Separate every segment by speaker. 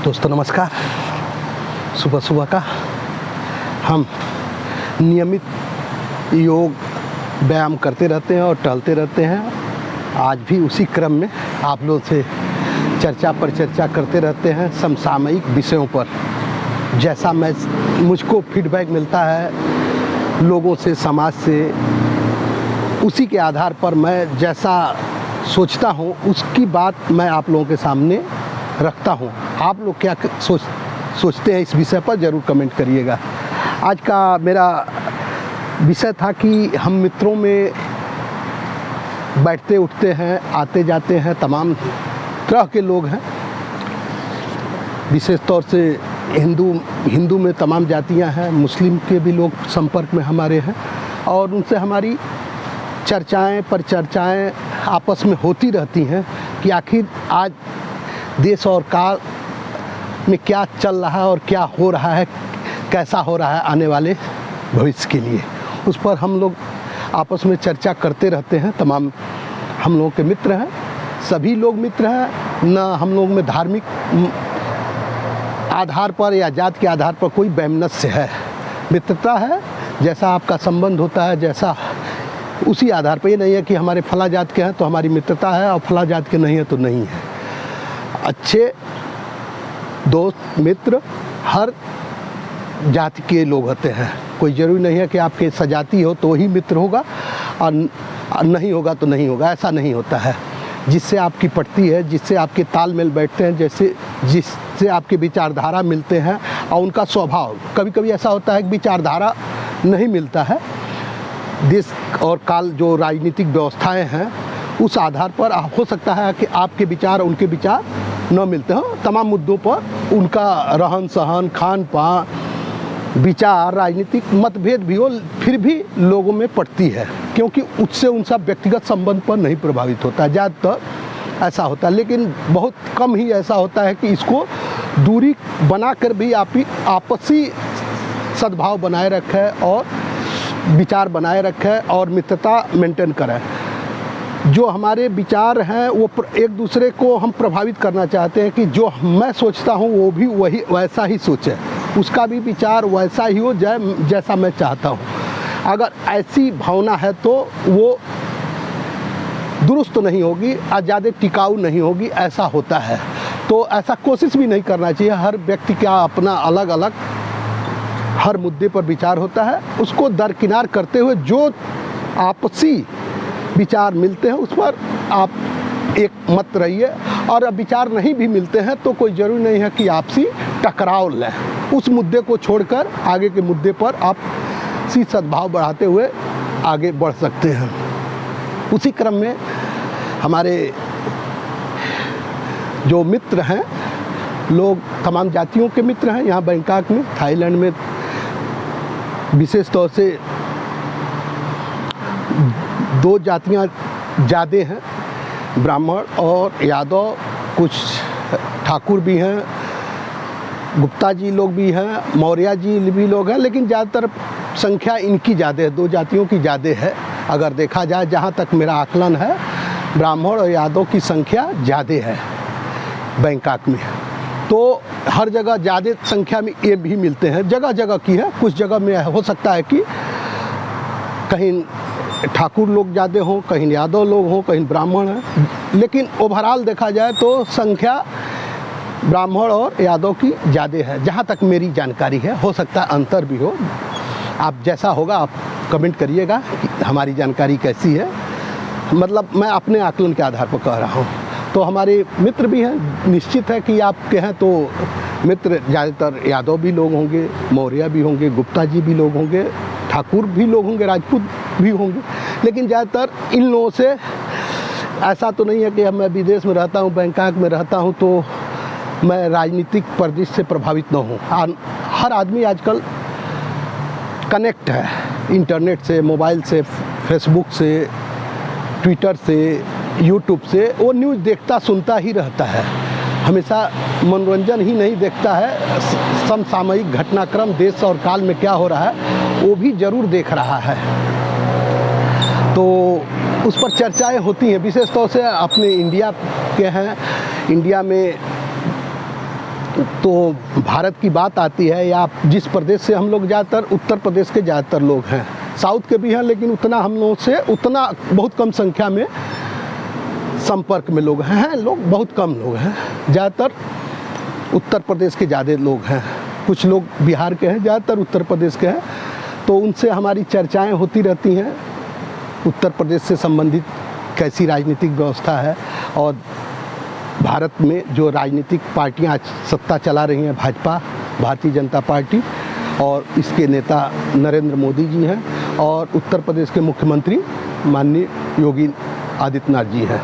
Speaker 1: दोस्तों नमस्कार। सुबह सुबह का हम नियमित योग व्यायाम करते रहते हैं और टहलते रहते हैं। आज भी उसी क्रम में आप लोगों से चर्चा पर चर्चा करते रहते हैं समसामयिक विषयों पर। जैसा मुझको फीडबैक मिलता है लोगों से, समाज से, उसी के आधार पर मैं जैसा सोचता हूँ उसकी बात मैं आप लोगों के सामने रखता हूँ। आप लोग क्या सोचते हैं इस विषय पर ज़रूर कमेंट करिएगा। आज का मेरा विषय था कि हम मित्रों में बैठते उठते हैं, आते जाते हैं, तमाम तरह के लोग हैं। विशेष तौर से हिंदू में तमाम जातियां हैं, मुस्लिम के भी लोग संपर्क में हमारे हैं और उनसे हमारी चर्चाएं पर चर्चाएं आपस में होती रहती हैं कि आखिर आज देश और काल में क्या चल रहा है और क्या हो रहा है, कैसा हो रहा है आने वाले भविष्य के लिए। उस पर हम लोग आपस में चर्चा करते रहते हैं। तमाम हम लोगों के मित्र हैं, सभी लोग मित्र हैं। न हम लोग में धार्मिक आधार पर या जात के आधार पर कोई वैमनस्य है। मित्रता है, जैसा आपका संबंध होता है, जैसा उसी आधार पर। ये नहीं है कि हमारे फला जात के हैं तो हमारी मित्रता है और फला जात के नहीं है तो नहीं है। अच्छे दोस्त मित्र हर जाति के लोग होते हैं। कोई ज़रूरी नहीं है कि आपके सजाती हो तो ही मित्र होगा और नहीं होगा तो नहीं होगा, ऐसा नहीं होता है। जिससे आपकी पटती है, जिससे आपके तालमेल बैठते हैं, जिससे आपके विचारधारा मिलते हैं और उनका स्वभाव। कभी कभी ऐसा होता है कि विचारधारा नहीं मिलता है। देश और काल जो राजनीतिक व्यवस्थाएं हैं उस आधार पर हो सकता है कि आपके विचार और उनके विचार न मिलते हों। तमाम मुद्दों पर उनका रहन सहन, खान पान, विचार, राजनीतिक मतभेद भी हो, फिर भी लोगों में पड़ती है, क्योंकि उससे उनका व्यक्तिगत संबंध पर नहीं प्रभावित होता है। ज़्यादातर ऐसा होता है, लेकिन बहुत कम ही ऐसा होता है कि इसको दूरी बनाकर भी आपसी सद्भाव बनाए रखें और विचार बनाए रखें और मित्रता मेंटेन करें। जो हमारे विचार हैं वो एक दूसरे को हम प्रभावित करना चाहते हैं कि जो मैं सोचता हूँ वो भी वैसा ही सोचे, उसका भी विचार वैसा ही हो जैसा मैं चाहता हूँ। अगर ऐसी भावना है तो वो दुरुस्त नहीं होगी और ज़्यादा टिकाऊ नहीं होगी, ऐसा होता है। तो ऐसा कोशिश भी नहीं करना चाहिए। हर व्यक्ति का अपना अलग अलग हर मुद्दे पर विचार होता है, उसको दरकिनार करते हुए जो आपसी विचार मिलते हैं उस पर आप एक मत रहिए। और अब विचार नहीं भी मिलते हैं तो कोई ज़रूरी नहीं है कि आपसी टकराव लें। उस मुद्दे को छोड़कर आगे के मुद्दे पर आप सद्भाव बढ़ाते हुए आगे बढ़ सकते हैं। उसी क्रम में हमारे जो मित्र हैं, लोग तमाम जातियों के मित्र हैं। यहाँ बैंकॉक में, थाईलैंड में विशेष तौर से दो जातियाँ ज़्यादा हैं, ब्राह्मण और यादव। कुछ ठाकुर भी हैं, गुप्ता जी लोग भी हैं, मौर्य जी भी लोग हैं, लेकिन ज़्यादातर संख्या इनकी ज़्यादा है, दो जातियों की ज़्यादा है। अगर देखा जाए, जहाँ तक मेरा आकलन है, ब्राह्मण और यादव की संख्या ज़्यादा है बैंकॉक में। तो हर जगह ज़्यादा संख्या में ये भी मिलते हैं, जगह जगह की है। कुछ जगह में हो सकता है कि कहीं ठाकुर लोग ज़्यादा हों, कहीं यादव लोग हों, कहीं ब्राह्मण हैं, लेकिन ओवरऑल देखा जाए तो संख्या ब्राह्मण और यादव की ज़्यादा है, जहाँ तक मेरी जानकारी है। हो सकता है अंतर भी हो। आप जैसा होगा आप कमेंट करिएगा कि हमारी जानकारी कैसी है। मतलब मैं अपने आकलन के आधार पर कह रहा हूँ। तो हमारे मित्र भी हैं, निश्चित है कि आप कहें तो मित्र ज़्यादातर यादव भी लोग होंगे, मौर्य भी होंगे, गुप्ता जी भी लोग होंगे, ठाकुर भी लोग होंगे, राजपूत भी होंगे। लेकिन ज़्यादातर इन लोगों से ऐसा तो नहीं है कि मैं विदेश में रहता हूँ, बैंकॉक में रहता हूँ तो मैं राजनीतिक परिदृश्य से प्रभावित न हूँ। हर आदमी आजकल कनेक्ट है इंटरनेट से, मोबाइल से, फेसबुक से, ट्विटर से, यूट्यूब से। वो न्यूज़ देखता सुनता ही रहता है, हमेशा मनोरंजन ही नहीं देखता है, समसामयिक घटनाक्रम देश और काल में क्या हो रहा है वो भी ज़रूर देख रहा है। तो उस पर चर्चाएं होती हैं। विशेष तौर से अपने इंडिया के हैं, इंडिया में तो भारत की बात आती है या जिस प्रदेश से हम लोग ज़्यादातर उत्तर प्रदेश के ज़्यादातर लोग हैं, साउथ के भी हैं, लेकिन उतना हम लोगों से उतना बहुत कम संख्या में संपर्क में लोग हैं लोग बहुत कम लोग हैं। ज़्यादातर उत्तर प्रदेश के ज़्यादा लोग हैं, कुछ लोग बिहार के हैं, ज़्यादातर उत्तर प्रदेश के हैं। तो उनसे हमारी चर्चाएं होती रहती हैं उत्तर प्रदेश से संबंधित, कैसी राजनीतिक व्यवस्था है और भारत में जो राजनीतिक पार्टियां सत्ता चला रही हैं, भाजपा, भारतीय जनता पार्टी और इसके नेता नरेंद्र मोदी जी हैं और उत्तर प्रदेश के मुख्यमंत्री माननीय योगी आदित्यनाथ जी हैं।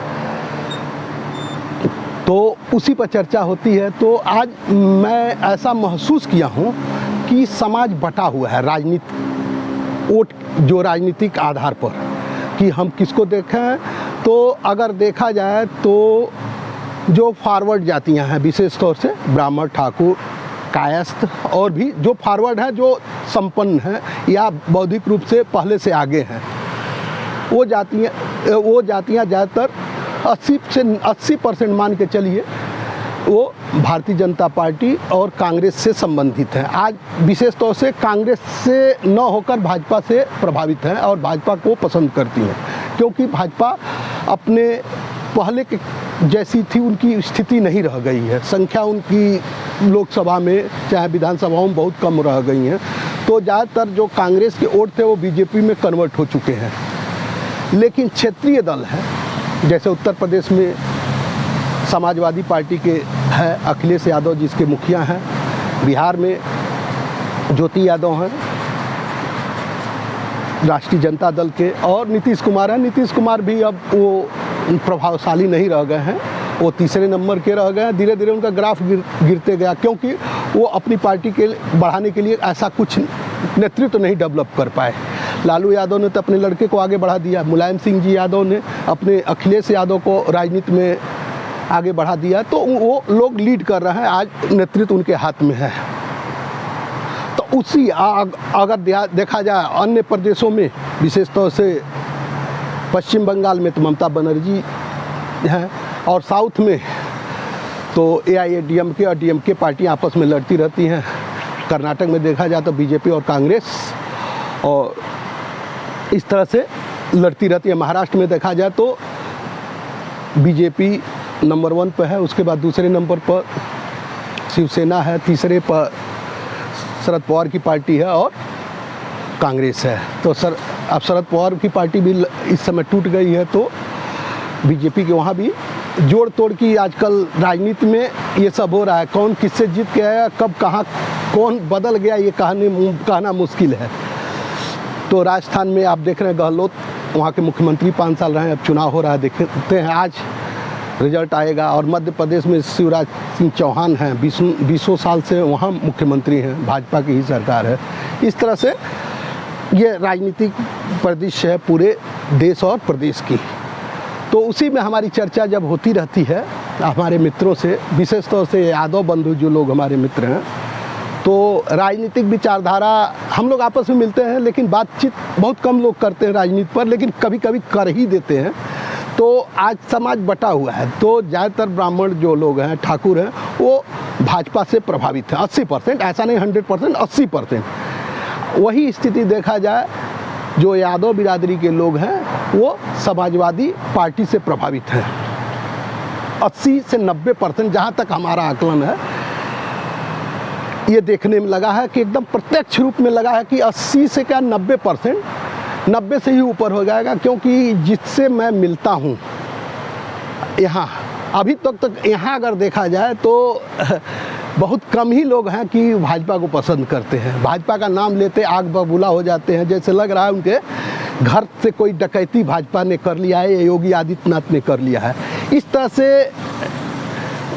Speaker 1: तो उसी पर चर्चा होती है। तो आज मैं ऐसा महसूस किया हूँ कि समाज बटा हुआ है वोट जो राजनीतिक आधार पर कि हम किसको देखें। तो अगर देखा जाए तो जो फॉरवर्ड जातियां हैं, विशेष तौर से ब्राह्मण, ठाकुर, कायस्थ और भी जो फॉरवर्ड हैं, जो संपन्न हैं या बौद्धिक रूप से पहले से आगे हैं, वो जातियां ज़्यादातर 80% मान के चलिए वो भारतीय जनता पार्टी और कांग्रेस से संबंधित हैं। आज विशेष तौर से कांग्रेस से न होकर भाजपा से प्रभावित हैं और भाजपा को पसंद करती हैं, क्योंकि भाजपा अपने पहले के जैसी थी उनकी स्थिति नहीं रह गई है। संख्या उनकी लोकसभा में चाहे विधानसभाओं में बहुत कम रह गई हैं। तो ज़्यादातर जो कांग्रेस के वोट थे वो बीजेपी में कन्वर्ट हो चुके हैं। लेकिन क्षेत्रीय दल है, जैसे उत्तर प्रदेश में समाजवादी पार्टी के है अखिलेश यादव जिसके मुखिया हैं, बिहार में ज्योति यादव हैं राष्ट्रीय जनता दल के, और नीतीश कुमार हैं। नीतीश कुमार भी अब वो प्रभावशाली नहीं रह गए हैं, वो तीसरे नंबर के रह गए हैं। धीरे धीरे उनका ग्राफ गिरते गया, क्योंकि वो अपनी पार्टी के बढ़ाने के लिए ऐसा कुछ नेतृत्व नहीं डेवलप कर पाए। लालू यादव ने तो अपने लड़के को आगे बढ़ा दिया, मुलायम सिंह जी यादव ने अपने अखिलेश यादव को राजनीति में आगे बढ़ा दिया। तो वो लोग लीड कर रहे हैं, आज नेतृत्व उनके हाथ में है। तो उसी अगर देखा जाए अन्य प्रदेशों में, विशेष तौर से पश्चिम बंगाल में तो ममता बनर्जी हैं, और साउथ में तो AIADMK और DMK पार्टियाँ आपस में लड़ती रहती हैं। कर्नाटक में देखा जाए तो बीजेपी और कांग्रेस और इस तरह से लड़ती रहती है। महाराष्ट्र में देखा जाए तो बीजेपी नंबर 1 पर है, उसके बाद दूसरे नंबर पर शिवसेना है, तीसरे पर शरद पवार की पार्टी है और कांग्रेस है। तो अब शरद पवार की पार्टी भी इस समय टूट गई है, तो बीजेपी के वहाँ भी जोड़ तोड़ की आजकल राजनीति में ये सब हो रहा है। कौन किससे जीत के आया, कब कहाँ कौन बदल गया, ये कहना मुश्किल है। तो राजस्थान में आप देख रहे हैं गहलोत वहाँ के मुख्यमंत्री 5 साल रहे हैं, अब चुनाव हो रहा है, देखते हैं आज रिजल्ट आएगा। और मध्य प्रदेश में शिवराज सिंह चौहान हैं, 20 साल से वहाँ मुख्यमंत्री हैं, भाजपा की ही सरकार है। इस तरह से ये राजनीतिक परिदृश्य है पूरे देश और प्रदेश की। तो उसी में हमारी चर्चा जब होती रहती है हमारे मित्रों से, विशेष तौर से यादव बंधु जो लोग हमारे मित्र हैं, तो राजनीतिक विचारधारा हम लोग आपस में मिलते हैं, लेकिन बातचीत बहुत कम लोग करते हैं राजनीति पर, लेकिन कभी कभी कर ही देते हैं। तो आज समाज बटा हुआ है, तो ज़्यादातर ब्राह्मण जो लोग हैं, ठाकुर हैं, वो भाजपा से प्रभावित हैं 80%, ऐसा नहीं 100%, 80%। वही स्थिति देखा जाए जो यादव बिरादरी के लोग हैं वो समाजवादी पार्टी से प्रभावित हैं। 80 से 90% जहाँ तक हमारा आकलन है ये देखने में लगा है कि एकदम प्रत्यक्ष रूप में लगा है कि 80 से क्या 90%, 90 से ही ऊपर हो जाएगा। क्योंकि जिससे मैं मिलता हूँ यहाँ अभी तक यहाँ अगर देखा जाए तो बहुत कम ही लोग हैं कि भाजपा को पसंद करते हैं। भाजपा का नाम लेते आग बबूला हो जाते हैं, जैसे लग रहा है उनके घर से कोई डकैती भाजपा ने कर लिया है या योगी आदित्यनाथ ने कर लिया है। इस तरह से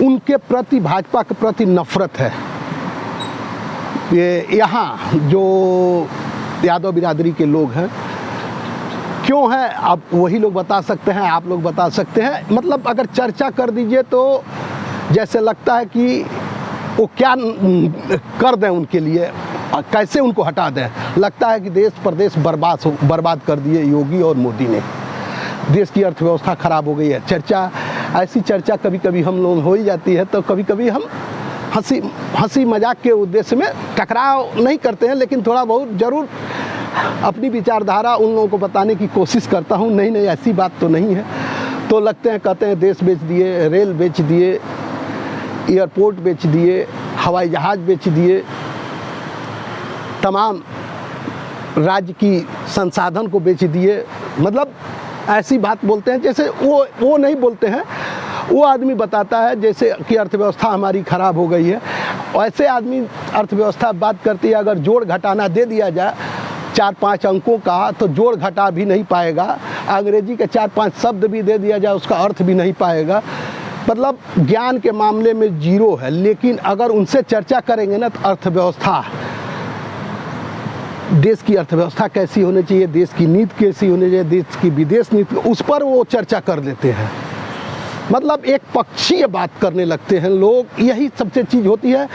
Speaker 1: उनके प्रति, भाजपा के प्रति नफरत है। ये यहाँ जो यादव बिरादरी के लोग हैं क्यों है, आप वही लोग बता सकते हैं, आप लोग बता सकते हैं। मतलब अगर चर्चा कर दीजिए तो जैसे लगता है कि वो क्या कर दें उनके लिए, कैसे उनको हटा दें। लगता है कि देश प्रदेश बर्बाद कर दिए योगी और मोदी ने, देश की अर्थव्यवस्था खराब हो गई है। चर्चा, ऐसी चर्चा कभी कभी हम लोग हो ही जाती है, तो कभी कभी हम हंसी मजाक के उद्देश्य में टकराव नहीं करते हैं, लेकिन थोड़ा बहुत ज़रूर अपनी विचारधारा उन लोगों को बताने की कोशिश करता हूँ। नहीं नहीं, ऐसी बात तो नहीं है। तो लगते हैं, कहते हैं देश बेच दिए, रेल बेच दिए, एयरपोर्ट बेच दिए, हवाई जहाज़ बेच दिए, तमाम राज्य की संसाधन को बेच दिए। मतलब ऐसी बात बोलते हैं जैसे वो नहीं बोलते हैं, वो आदमी बताता है जैसे कि अर्थव्यवस्था हमारी ख़राब हो गई है। ऐसे आदमी अर्थव्यवस्था बात करती है, अगर जोड़ घटाना दे दिया जाए 4-5 अंकों का तो जोड़ घटा भी नहीं पाएगा, अंग्रेजी के 4-5 शब्द भी दे दिया जाए उसका अर्थ भी नहीं पाएगा। मतलब ज्ञान के मामले में जीरो है। लेकिन अगर उनसे चर्चा करेंगे ना तो अर्थव्यवस्था, देश की अर्थव्यवस्था कैसी होनी चाहिए, देश की नीति कैसी होनी चाहिए, देश की विदेश नीति, उस पर वो चर्चा कर लेते हैं। मतलब एक पक्षीय बात करने लगते हैं लोग। यही सबसे चीज़ होती है।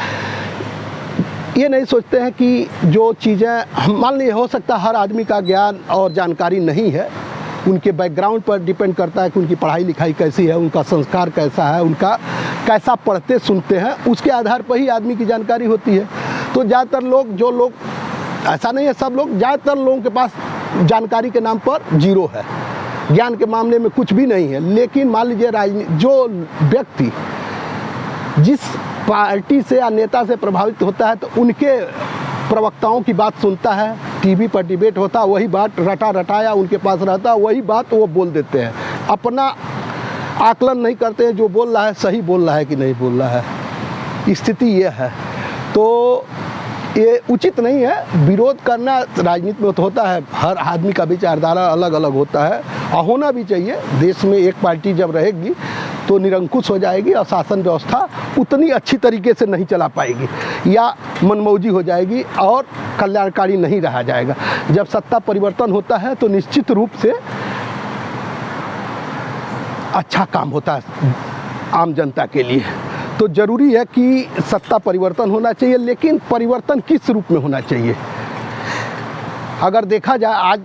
Speaker 1: ये नहीं सोचते हैं कि जो चीज़ें, मान लीजिए हो सकता है हर आदमी का ज्ञान और जानकारी नहीं है, उनके बैकग्राउंड पर डिपेंड करता है कि उनकी पढ़ाई लिखाई कैसी है, उनका संस्कार कैसा है, उनका कैसा पढ़ते सुनते हैं, उसके आधार पर ही आदमी की जानकारी होती है। तो ज़्यादातर लोग, जो लोग, ऐसा नहीं है सब लोग, ज़्यादातर लोगों के पास जानकारी के नाम पर जीरो है, ज्ञान के मामले में कुछ भी नहीं है। लेकिन मान लीजिए जो व्यक्ति जिस पार्टी से या नेता से प्रभावित होता है तो उनके प्रवक्ताओं की बात सुनता है, टीवी पर डिबेट होता है, वही बात रटाया उनके पास रहता है, वही बात वो बोल देते हैं। अपना आकलन नहीं करते हैं जो बोल रहा है सही बोल रहा है कि नहीं बोल रहा है। स्थिति ये है। तो ये उचित नहीं है। विरोध करना राजनीति में तो होता है, हर आदमी का विचारधारा अलग अलग होता है और होना भी चाहिए। देश में एक पार्टी जब रहेगी तो निरंकुश हो जाएगी और शासन व्यवस्था उतनी अच्छी तरीके से नहीं चला पाएगी या मनमौजी हो जाएगी और कल्याणकारी नहीं रहा जाएगा। जब सत्ता परिवर्तन होता है तो निश्चित रूप से अच्छा काम होता है आम जनता के लिए। तो ज़रूरी है कि सत्ता परिवर्तन होना चाहिए, लेकिन परिवर्तन किस रूप में होना चाहिए। अगर देखा जाए आज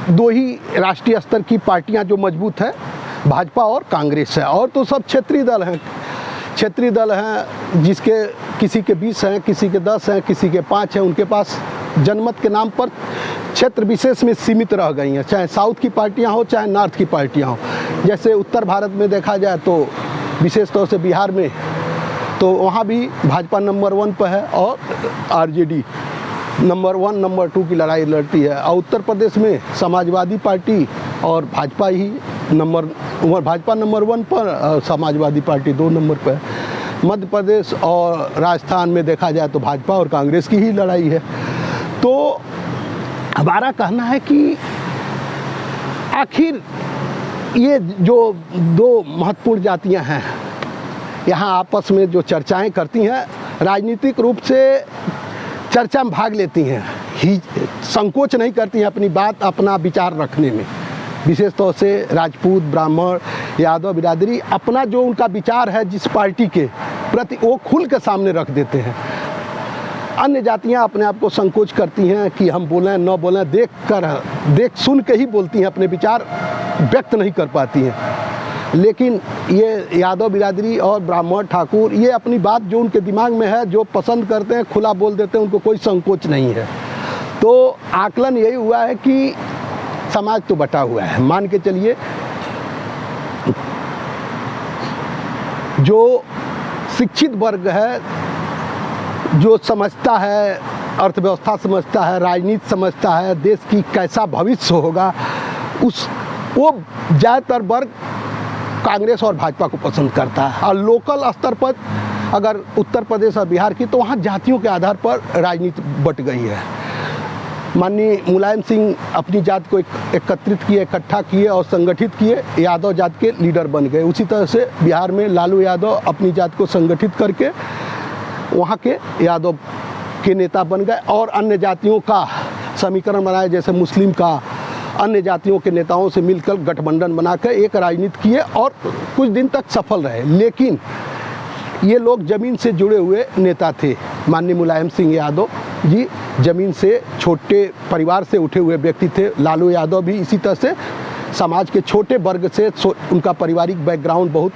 Speaker 1: दो ही राष्ट्रीय स्तर की पार्टियां जो मजबूत हैं, भाजपा और कांग्रेस है, और तो सब क्षेत्रीय दल हैं। क्षेत्रीय दल हैं जिसके किसी के 20 हैं, किसी के 10 हैं, किसी के 5 हैं। उनके पास जनमत के नाम पर क्षेत्र विशेष में सीमित रह गई हैं, चाहे साउथ की पार्टियां हो चाहे नॉर्थ की पार्टियां हो। जैसे उत्तर भारत में देखा जाए तो विशेष तौर से बिहार में तो वहाँ भी भाजपा नंबर 1 पर है और आरजेडी नंबर 1 नंबर 2 की लड़ाई लड़ती है। और उत्तर प्रदेश में समाजवादी पार्टी और भाजपा ही भाजपा नंबर 1 पर और समाजवादी पार्टी 2 नंबर पर है। मध्य प्रदेश और राजस्थान में देखा जाए तो भाजपा और कांग्रेस की ही लड़ाई है। तो हमारा कहना है कि आखिर ये जो दो महत्वपूर्ण जातियां हैं यहाँ आपस में जो चर्चाएं करती हैं, राजनीतिक रूप से चर्चा में भाग लेती हैं, संकोच नहीं करती हैं अपनी बात, अपना विचार रखने में। विशेष तौर से राजपूत, ब्राह्मण, यादव बिरादरी अपना जो उनका विचार है जिस पार्टी के प्रति, वो खुल के सामने रख देते हैं। अन्य जातियां अपने आप को संकोच करती हैं कि हम बोलें न बोलें, देख सुन के ही बोलती हैं, अपने विचार व्यक्त नहीं कर पाती हैं। लेकिन ये यादव बिरादरी और ब्राह्मण, ठाकुर, ये अपनी बात जो उनके दिमाग में है, जो पसंद करते हैं, खुला बोल देते हैं, उनको कोई संकोच नहीं है। तो आकलन यही हुआ है कि समाज तो बटा हुआ है। मान के चलिए जो शिक्षित वर्ग है, जो समझता है, अर्थव्यवस्था समझता है, राजनीति समझता है, देश की कैसा भविष्य होगा, वो ज़्यादातर वर्ग कांग्रेस और भाजपा को पसंद करता है। और लोकल स्तर पर अगर उत्तर प्रदेश और बिहार की, तो वहाँ जातियों के आधार पर राजनीति बट गई है। माननीय मुलायम सिंह अपनी जात को एकत्रित किए, इकट्ठा किए और संगठित किए, यादव जात के लीडर बन गए। उसी तरह से बिहार में लालू यादव अपनी जात को संगठित करके वहाँ के यादव के नेता बन गए और अन्य जातियों का समीकरण बनाया, जैसे मुस्लिम का, अन्य जातियों के नेताओं से मिलकर गठबंधन बनाकर एक राजनीति किए और कुछ दिन तक सफल रहे। लेकिन ये लोग ज़मीन से जुड़े हुए नेता थे। माननीय मुलायम सिंह यादव जी ज़मीन से, छोटे परिवार से उठे हुए व्यक्ति थे। लालू यादव भी इसी तरह से समाज के छोटे वर्ग से, उनका पारिवारिक बैकग्राउंड बहुत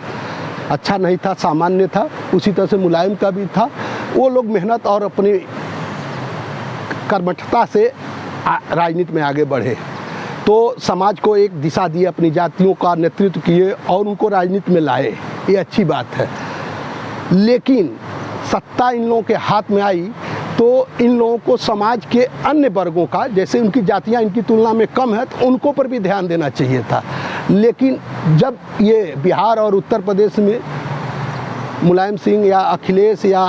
Speaker 1: अच्छा नहीं था, सामान्य था। उसी तरह से मुलायम का भी था। वो लोग मेहनत और अपनी कर्मठता से राजनीति में आगे बढ़े, तो समाज को एक दिशा दी, अपनी जातियों का नेतृत्व किए और उनको राजनीति में लाए, ये अच्छी बात है। लेकिन सत्ता इन लोगों के हाथ में आई तो इन लोगों को समाज के अन्य वर्गों का, जैसे उनकी जातियां इनकी तुलना में कम है, तो उनको पर भी ध्यान देना चाहिए था। लेकिन जब ये बिहार और उत्तर प्रदेश में मुलायम सिंह या अखिलेश या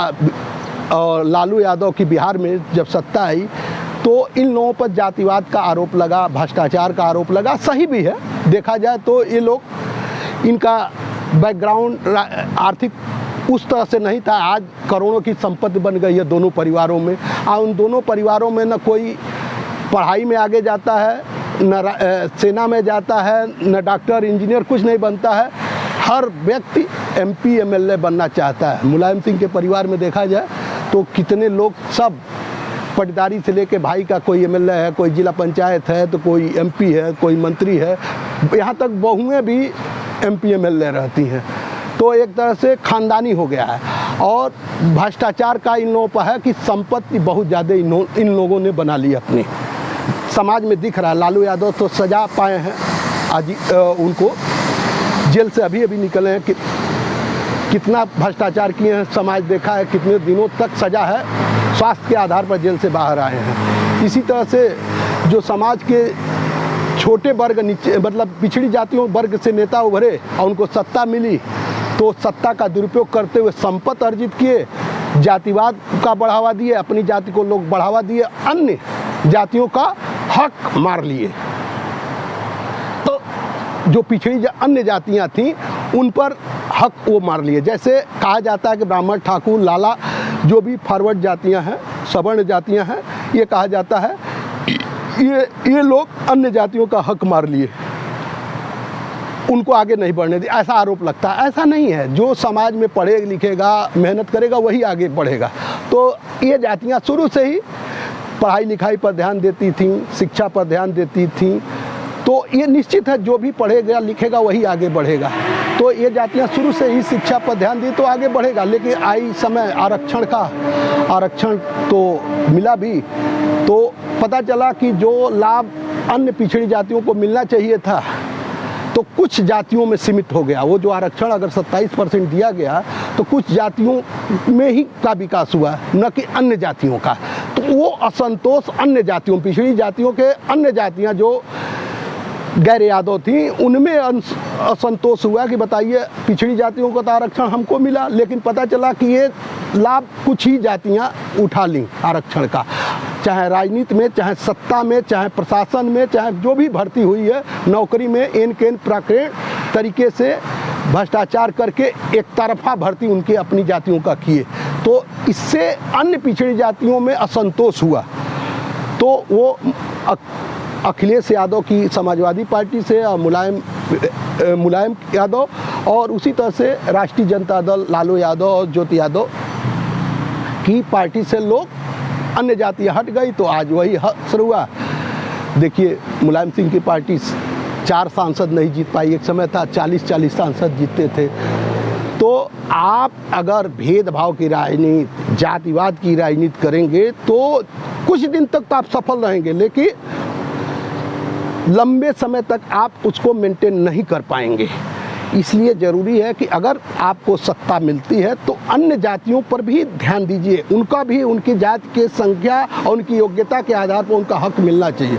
Speaker 1: और लालू यादव की बिहार में जब सत्ता आई, तो इन लोगों पर जातिवाद का आरोप लगा, भ्रष्टाचार का आरोप लगा। सही भी है, देखा जाए तो ये लोग, इनका बैकग्राउंड आर्थिक उस तरह से नहीं था। आज करोड़ों की संपत्ति बन गई है दोनों परिवारों में, और उन दोनों परिवारों में न कोई पढ़ाई में आगे जाता है, न सेना में जाता है, न डॉक्टर इंजीनियर, कुछ नहीं बनता है। हर व्यक्ति MP MLA बनना चाहता है। मुलायम सिंह के परिवार में देखा जाए तो कितने लोग, सब पटदारी से लेके भाई का कोई MLA है, कोई जिला पंचायत है, तो कोई MP है, कोई मंत्री है, यहाँ तक बहुएं भी MP MLA रहती हैं। तो एक तरह से खानदानी हो गया है। और भ्रष्टाचार का इन लोगों पर है कि संपत्ति बहुत ज़्यादा इन लोगों ने बना ली अपनी, समाज में दिख रहा है। लालू यादव तो सजा पाए हैं, आज उनको जेल से अभी निकले हैं, कि कितना भ्रष्टाचार किए हैं समाज देखा है, कितने दिनों तक सजा है, स्वास्थ्य के आधार पर जेल से बाहर आए हैं। इसी तरह से जो समाज के छोटे वर्ग, नीचे मतलब पिछड़ी जातियों वर्ग से नेता उभरे और उनको सत्ता मिली, तो सत्ता का दुरुपयोग करते हुए संपत्ति अर्जित किए, जातिवाद का बढ़ावा दिए, अपनी जाति को लोग बढ़ावा दिए, अन्य जातियों का हक मार लिए। तो जो पिछड़ी अन्य जातियां थीं उन पर हक वो मार लिए। जैसे कहा जाता है कि ब्राह्मण, ठाकुर, लाला, जो भी फॉरवर्ड जातियां हैं, सवर्ण जातियां हैं, ये कहा जाता है ये लोग अन्य जातियों का हक मार लिए, उनको आगे नहीं बढ़ने दिया, ऐसा आरोप लगता है। ऐसा नहीं है, जो समाज में पढ़े लिखेगा, मेहनत करेगा, वही आगे बढ़ेगा। तो ये जातियां शुरू से ही पढ़ाई लिखाई पर ध्यान देती थीं, शिक्षा पर ध्यान देती थीं, तो ये निश्चित है जो भी पढ़ेगा लिखेगा वही आगे बढ़ेगा। तो ये जातियां शुरू से ही शिक्षा पर ध्यान दी तो आगे बढ़ेगा। लेकिन आई समय आरक्षण तो मिला भी, तो पता चला कि जो लाभ अन्य पिछड़ी जातियों को मिलना चाहिए था तो कुछ जातियों में सीमित हो गया। वो जो आरक्षण अगर 27% दिया गया तो कुछ जातियों में ही का विकास हुआ, न कि अन्य जातियों का। तो वो असंतोष अन्य जातियों, पिछड़ी जातियों के अन्य जातियां जो गैर यादव थी, उनमें असंतोष हुआ कि बताइए पिछड़ी जातियों को तो आरक्षण हमको मिला, लेकिन पता चला कि ये लाभ कुछ ही जातियां उठा लीं आरक्षण का। चाहे राजनीति में, चाहे सत्ता में, चाहे प्रशासन में, चाहे जो भी भर्ती हुई है नौकरी में, एन केन प्राकृत तरीके से भ्रष्टाचार करके एक तरफा भर्ती उनके अपनी जातियों का किए। तो इससे अन्य पिछड़ी जातियों में असंतोष हुआ। तो वो अखिलेश यादव की समाजवादी पार्टी से और मुलायम यादव, और उसी तरह से राष्ट्रीय जनता दल लालू यादव और ज्योति यादव की पार्टी से लोग अन्य जातियाँ हट गई, तो आज वही असर हुआ। देखिए, मुलायम सिंह की पार्टी 4 सांसद नहीं जीत पाई, एक समय था 40-40 सांसद जीतते थे। तो आप अगर भेदभाव की राजनीति, जातिवाद की राजनीति करेंगे तो कुछ दिन तक तो आप सफल रहेंगे, लेकिन लंबे समय तक आप उसको मेंटेन नहीं कर पाएंगे। इसलिए ज़रूरी है कि अगर आपको सत्ता मिलती है तो अन्य जातियों पर भी ध्यान दीजिए, उनका भी उनकी जाति की संख्या और उनकी योग्यता के आधार पर उनका हक मिलना चाहिए।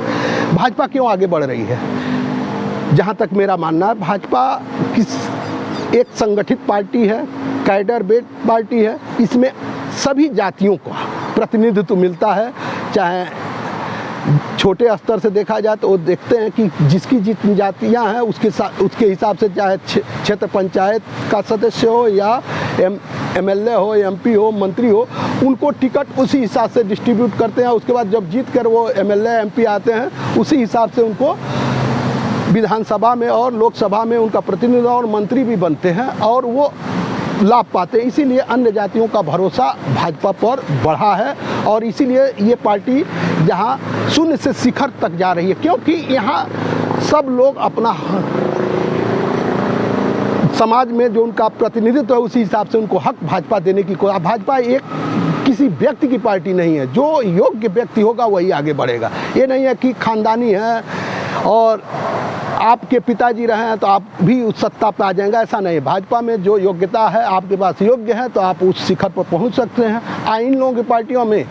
Speaker 1: भाजपा क्यों आगे बढ़ रही है? जहाँ तक मेरा मानना है, भाजपा एक संगठित पार्टी है, कैडर बेस्ड पार्टी है, इसमें सभी जातियों का प्रतिनिधित्व मिलता है। चाहे छोटे स्तर से देखा जाए तो वो देखते हैं कि जिसकी जितनी जातियां हैं उसके हिसाब से, चाहे क्षेत्र पंचायत का सदस्य हो या MLA हो, MP हो, मंत्री हो, उनको टिकट उसी हिसाब से डिस्ट्रीब्यूट करते हैं। उसके बाद जब जीत कर वो MLA MP आते हैं, उसी हिसाब से उनको विधानसभा में और लोकसभा में उनका प्रतिनिधि और मंत्री भी बनते हैं और वो लाभ पाते हैं। इसीलिए अन्य जातियों का भरोसा भाजपा पर बढ़ा है और इसीलिए ये पार्टी जहां शून्य से शिखर तक जा रही है, क्योंकि यहाँ सब लोग अपना समाज में जो उनका प्रतिनिधित्व है उसी हिसाब से उनको हक भाजपा देने की कोशिश। भाजपा एक किसी व्यक्ति की पार्टी नहीं है। जो योग्य व्यक्ति होगा वही आगे बढ़ेगा। ये नहीं है कि खानदानी है और आपके पिताजी रहे हैं तो आप भी उस सत्ता पर आ जाएंगे, ऐसा नहीं है। भाजपा में जो योग्यता है, आपके पास योग्य है तो आप उस शिखर पर पहुंच सकते हैं। इन लोगों की पार्टियों में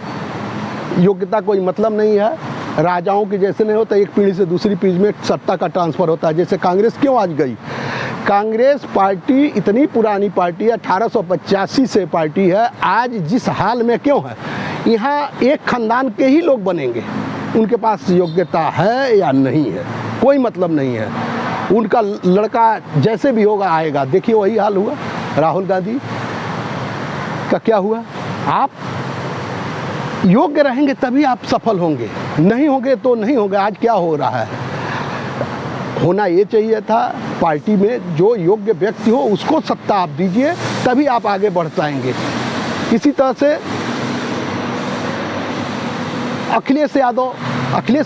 Speaker 1: योग्यता कोई मतलब नहीं है। राजाओं के जैसे नहीं होता, एक पीढ़ी से दूसरी पीढ़ी में सत्ता का ट्रांसफ़र होता है। जैसे कांग्रेस क्यों आज गई? कांग्रेस पार्टी इतनी पुरानी पार्टी है, 1885 से पार्टी है, आज जिस हाल में क्यों है? यहाँ एक खानदान के ही लोग बनेंगे, उनके पास योग्यता है या नहीं है कोई मतलब नहीं है। उनका लड़का जैसे भी होगा आएगा। देखिए वही हाल हुआ राहुल गांधी का, क्या हुआ? आप योग्य रहेंगे तभी आप सफल होंगे, नहीं होंगे तो नहीं होंगे। आज क्या हो रहा है? होना ये चाहिए था पार्टी में जो योग्य व्यक्ति हो उसको सत्ता आप दीजिए, तभी आप आगे बढ़ पाएंगे। इसी तरह से अखिलेश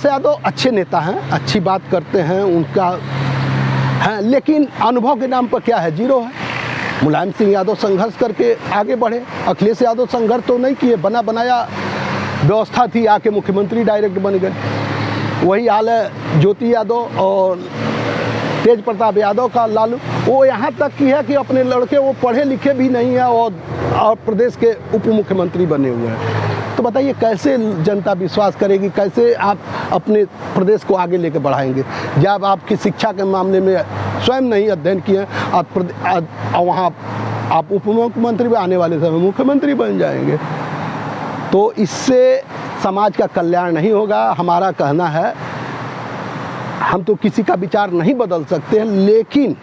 Speaker 1: यादव अच्छे नेता हैं, अच्छी बात करते हैं, उनका है, लेकिन अनुभव के नाम पर क्या है? जीरो है। मुलायम सिंह यादव संघर्ष करके आगे बढ़े, अखिलेश यादव संघर्ष तो नहीं किए, बना बनाया व्यवस्था थी, आके मुख्यमंत्री डायरेक्ट बन गए। वही हाल है ज्योति यादव और तेज प्रताप यादव का। लालू वो यहाँ तक की है कि अपने लड़के वो पढ़े लिखे भी नहीं है और प्रदेश के उप मुख्यमंत्री बने हुए हैं। तो बताइए कैसे जनता विश्वास करेगी, कैसे आप अपने प्रदेश को आगे लेकर बढ़ाएंगे जब आपकी शिक्षा के मामले में स्वयं नहीं अध्ययन किए और वहाँ आप उप मुख्यमंत्री भी आने वाले समय मुख्यमंत्री बन जाएंगे। तो इससे समाज का कल्याण नहीं होगा। हमारा कहना है, हम तो किसी का विचार नहीं बदल सकते हैं, लेकिन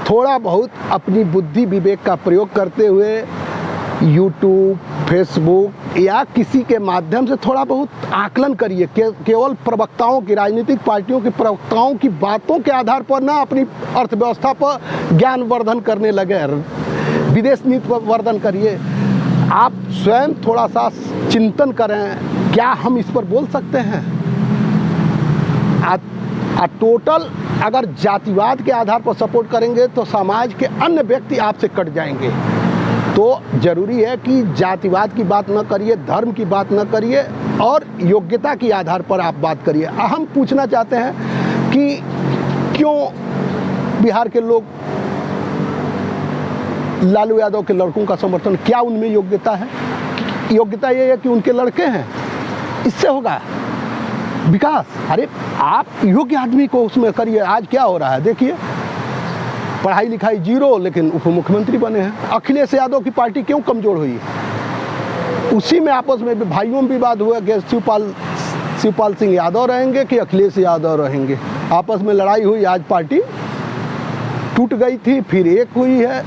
Speaker 1: थोड़ा बहुत अपनी बुद्धि विवेक का प्रयोग करते हुए यूट्यूब, फेसबुक या किसी के माध्यम से थोड़ा बहुत आकलन करिए। केवल प्रवक्ताओं की, राजनीतिक पार्टियों के प्रवक्ताओं की बातों के आधार पर ना अपनी अर्थव्यवस्था पर ज्ञान वर्धन करने लगे, विदेश नीति पर वर्धन करिए। आप स्वयं थोड़ा सा चिंतन करें, क्या हम इस पर बोल सकते हैं? टोटल अगर जातिवाद के आधार पर सपोर्ट करेंगे तो समाज के अन्य व्यक्ति आपसे कट जाएंगे। तो ज़रूरी है कि जातिवाद की बात न करिए, धर्म की बात न करिए और योग्यता के आधार पर आप बात करिए। हम पूछना चाहते हैं कि क्यों बिहार के लोग लालू यादव के लड़कों का समर्थन, क्या उनमें योग्यता है? योग्यता ये है कि उनके लड़के हैं, इससे होगा विकास। अरे आप योग्य आदमी को उसमें करिए। आज क्या हो रहा है देखिए, पढ़ाई लिखाई जीरो, लेकिन उप मुख्यमंत्री बने हैं। अखिलेश यादव की पार्टी क्यों कमज़ोर हुई? उसी में आपस में भाइयों में विवाद हुआ कि शिवपाल सिंह यादव रहेंगे कि अखिलेश यादव रहेंगे। आपस में लड़ाई हुई, आज पार्टी टूट गई थी, फिर एक हुई है।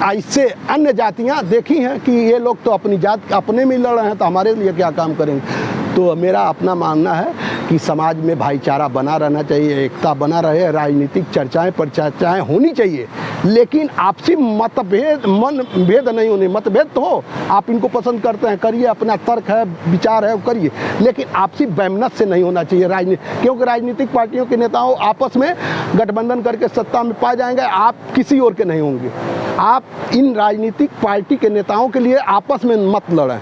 Speaker 1: इससे अन्य जातियां देखी हैं कि ये लोग तो अपनी जात अपने में लड़ रहे हैं, तो हमारे लिए क्या काम करेंगे। तो मेरा अपना मानना है कि समाज में भाईचारा बना रहना चाहिए, एकता बना रहे, राजनीतिक चर्चाएं परिचर्चाएं होनी चाहिए, लेकिन आपसी मनभेद नहीं होने। मतभेद तो हो, आप इनको पसंद करते हैं करिए, अपना तर्क है, विचार है, करिए, लेकिन आपसी वैमनस्य से नहीं होना चाहिए राजनीति। क्योंकि राजनीतिक पार्टियों के नेताओं आपस में गठबंधन करके सत्ता में पा जाएंगे, आप किसी और के नहीं होंगे। आप इन राजनीतिक पार्टी के नेताओं के लिए आपस में मत लड़ें,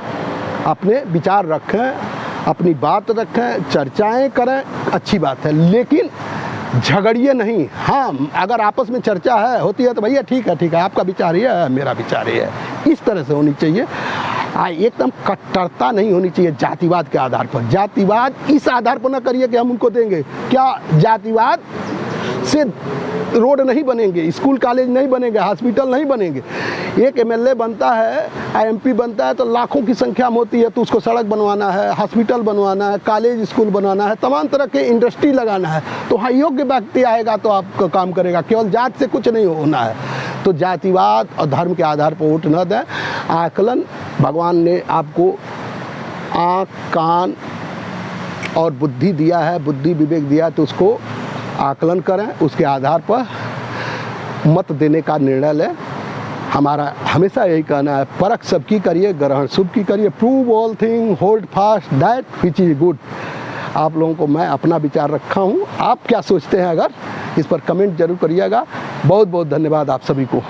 Speaker 1: अपने विचार रखें, अपनी बात रखें, चर्चाएं करें, अच्छी बात है, लेकिन झगड़िए नहीं। हाँ, अगर आपस में चर्चा होती है तो भैया ठीक है, आपका विचार ये है, मेरा विचार ये है, इस तरह से होनी चाहिए। एकदम कट्टरता नहीं होनी चाहिए जातिवाद के आधार पर। जातिवाद इस आधार पर ना करिए कि हम उनको देंगे। क्या जातिवाद से रोड नहीं बनेंगे, स्कूल कॉलेज नहीं बनेंगे, हॉस्पिटल नहीं बनेंगे। एक एमएलए बनता है, एमपी बनता है तो लाखों की संख्या में होती है, तो उसको सड़क बनवाना है, हॉस्पिटल बनवाना है, कॉलेज स्कूल बनवाना है, तमाम तरह के इंडस्ट्री लगाना है। तो हाँ, योग्य व्यक्ति आएगा तो आपका काम करेगा, केवल जात से कुछ नहीं होना है। तो जातिवाद और धर्म के आधार पर वोट न दें। आकलन, भगवान ने आपको आँख, कान और बुद्धि दिया है, बुद्धि विवेक दिया, तो उसको आकलन करें, उसके आधार पर मत देने का निर्णय लें। हमारा हमेशा यही कहना है, परख सबकी करिए, ग्रहण शुभ की करिए, prove all thing, hold fast that which is good. आप लोगों को मैं अपना विचार रखा हूँ, आप क्या सोचते हैं अगर इस पर कमेंट जरूर करिएगा। बहुत बहुत धन्यवाद आप सभी को।